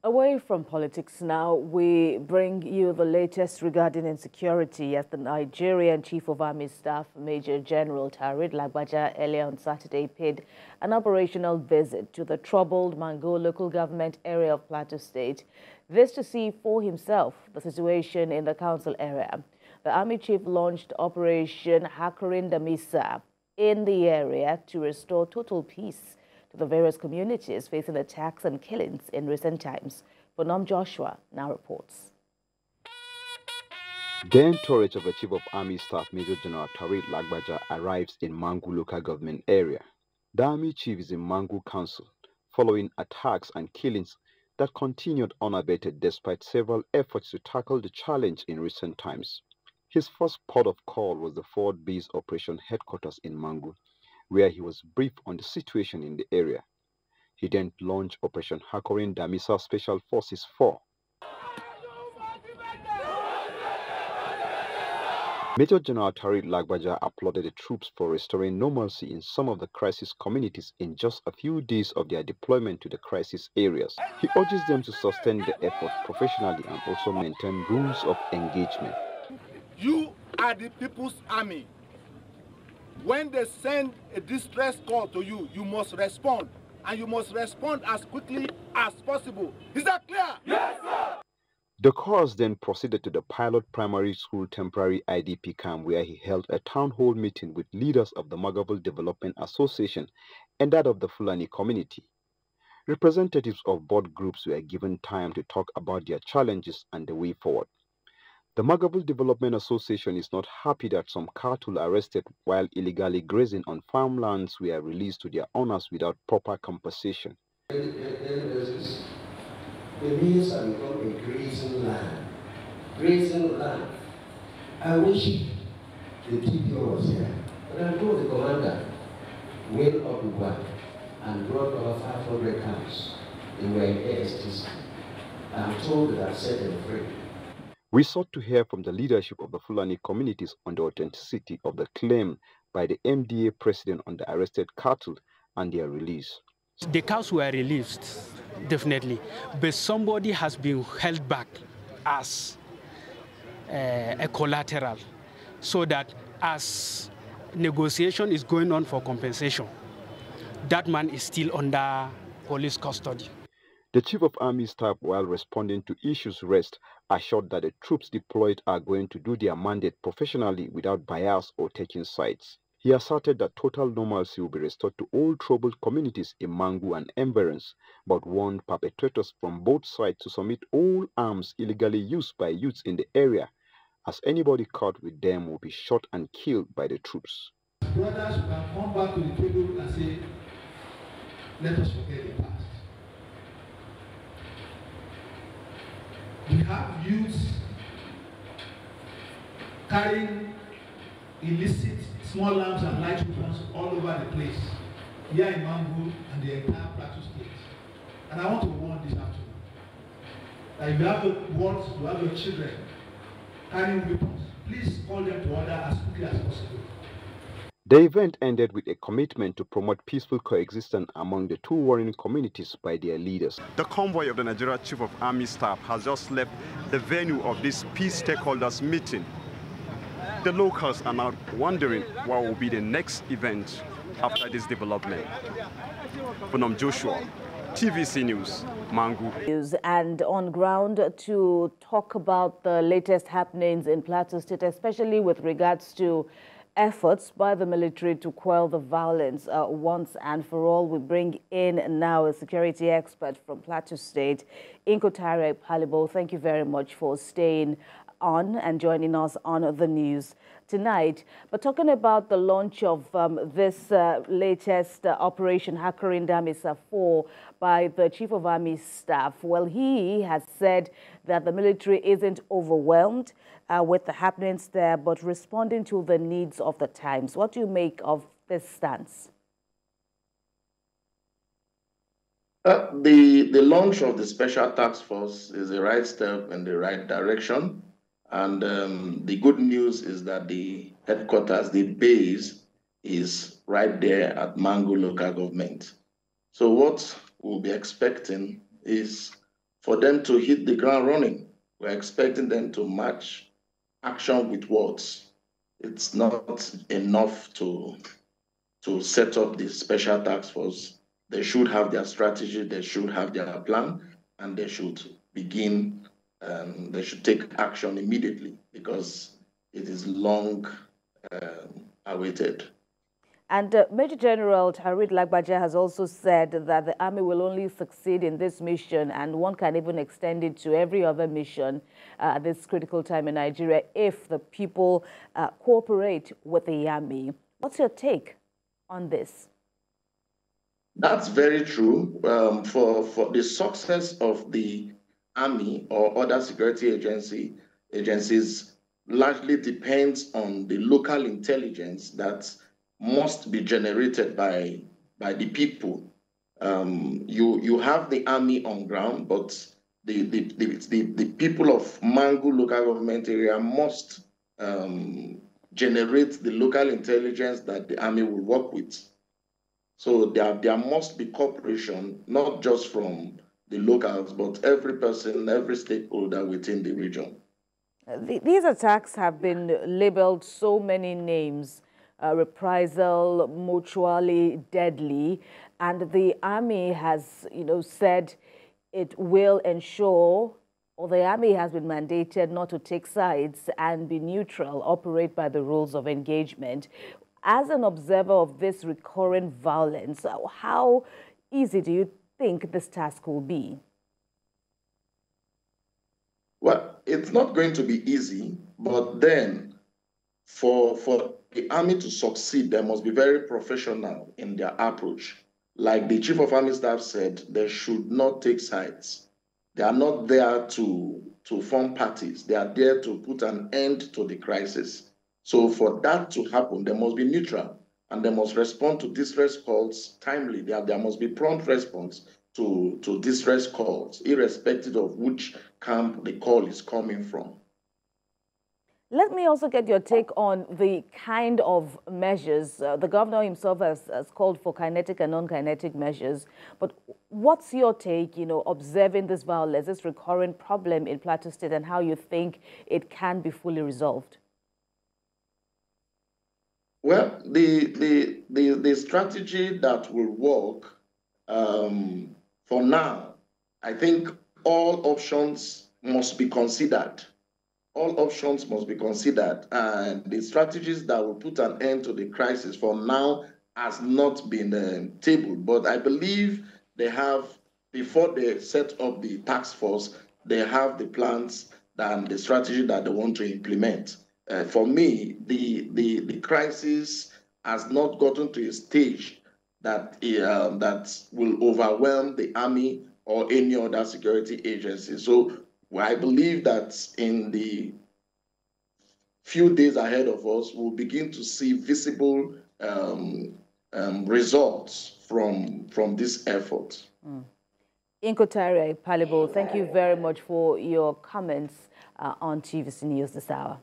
Away from politics now, we bring you the latest regarding insecurity as the Nigerian Chief of Army Staff, Major General Taoreed Lagbaja, earlier on Saturday paid an operational visit to the troubled Mangu local government area of Plateau State. This to see for himself the situation in the council area. The Army Chief launched Operation Hakurin Damisa in the area to restore total peace to the various communities facing attacks and killings in recent times. Bonham Joshua now reports. The entourage of the Chief of Army Staff, Major General Taoreed Lagbaja, arrives in Mangu local government area. The Army Chief is in Mangu Council, following attacks and killings that continued unabated despite several efforts to tackle the challenge in recent times. His first port of call was the Forward Base Operation Headquarters in Mangu, where he was briefed on the situation in the area. He then launched Operation Hakurin Damisa Special Forces 4. Major General Taoreed Lagbaja applauded the troops for restoring normalcy in some of the crisis communities in just a few days of their deployment to the crisis areas. He urges them to sustain the effort professionally and also maintain rules of engagement. You are the people's army. When they send a distress call to you, you must respond. And you must respond as quickly as possible. Is that clear? Yes, sir! The COAS then proceeded to the Pilot Primary School Temporary IDP camp, where he held a town hall meeting with leaders of the Magaville Development Association and that of the Fulani community. Representatives of both groups were given time to talk about their challenges and the way forward. The Magaville Development Association is not happy that some cattle arrested while illegally grazing on farmlands were released to their owners without proper compensation. The means have become a grazing land. Grazing land. I wish the TPO was here, but I told the commander, went up the work and brought over 500 cows. They were in ASTC. I'm told that I've set them free. We sought to hear from the leadership of the Fulani communities on the authenticity of the claim by the MDA president on the arrested cattle and their release. The cows were released, definitely, but somebody has been held back as a collateral, so that as negotiation is going on for compensation, that man is still under police custody. The Chief of Army Staff, while responding to issues raised, assured that the troops deployed are going to do their mandate professionally without bias or taking sides. He asserted that total normalcy will be restored to all troubled communities in Mangu and environs, but warned perpetrators from both sides to submit all arms illegally used by youths in the area, as anybody caught with them will be shot and killed by the troops. Brothers can come back to the table and say, let us forget the past. We have youths carrying illicit small arms and light weapons all over the place, here in Mangu and the entire Plateau State. And I want to warn this afternoon that if you have to have your children carrying weapons, please call them to order as quickly as possible. The event ended with a commitment to promote peaceful coexistence among the two warring communities by their leaders. The convoy of the Nigeria Chief of Army Staff has just left the venue of this peace stakeholders meeting. The locals are now wondering what will be the next event after this development. Bonham Joshua, TVC News, Mangu. And on ground to talk about the latest happenings in Plateau State, especially with regards to efforts by the military to quell the violence once and for all. We bring in now a security expert from Plateau State, Inko Palibo. Thank you very much for staying on and joining us on the news tonight. But talking about the launch of this latest Operation Hakurin Damisa 4 by the Chief of Army Staff, well, he has said that the military isn't overwhelmed with the happenings there, but responding to the needs of the times. What do you make of this stance? The launch of the Special Task Force is the right step in the right direction. And the good news is that the headquarters, the base, is right there at Mangu local government. So what we'll be expecting is for them to hit the ground running. We're expecting them to match action with words. It's not enough to set up the special task force. They should have their strategy, they should have their plan, and they should begin, they should take action immediately because it is long awaited. And Major General Taoreed Lagbaja has also said that the army will only succeed in this mission, and one can even extend it to every other mission at this critical time in Nigeria if the people cooperate with the army. What's your take on this? That's very true. For the success of the army or other security agencies largely depends on the local intelligence that must be generated by the people. You have the army on ground, but the people of Mangu local government area must generate the local intelligence that the army will work with. So there must be cooperation, not just from the locals, but every person, every stakeholder within the region. These attacks have been labeled so many names. Reprisal, mutually deadly, and the army has, said it will ensure, or the army has been mandated not to take sides and be neutral, operate by the rules of engagement. As an observer of this recurrent violence, how easy do you think this task will be? Well, it's not going to be easy, but then for the army to succeed, they must be very professional in their approach. Like the Chief of Army Staff said, they should not take sides. They are not there to form parties. They are there to put an end to the crisis. So for that to happen, they must be neutral and they must respond to distress calls timely. There must be prompt response to distress calls, irrespective of which camp the call is coming from. Let me also get your take on the kind of measures. The governor himself has called for kinetic and non-kinetic measures. But what's your take, observing this violence, this recurrent problem in Plateau State, and how you think it can be fully resolved? Well, the strategy that will work for now, I think all options must be considered. All options must be considered, and the strategies that will put an end to the crisis for now has not been tabled. But I believe they have, before they set up the task force, they have the plans and the strategy that they want to implement. For me, the crisis has not gotten to a stage that that will overwhelm the army or any other security agency. So I believe that in the few days ahead of us, we'll begin to see visible results from this effort. Inkotare Palibo, thank you very much for your comments on TVC News this hour.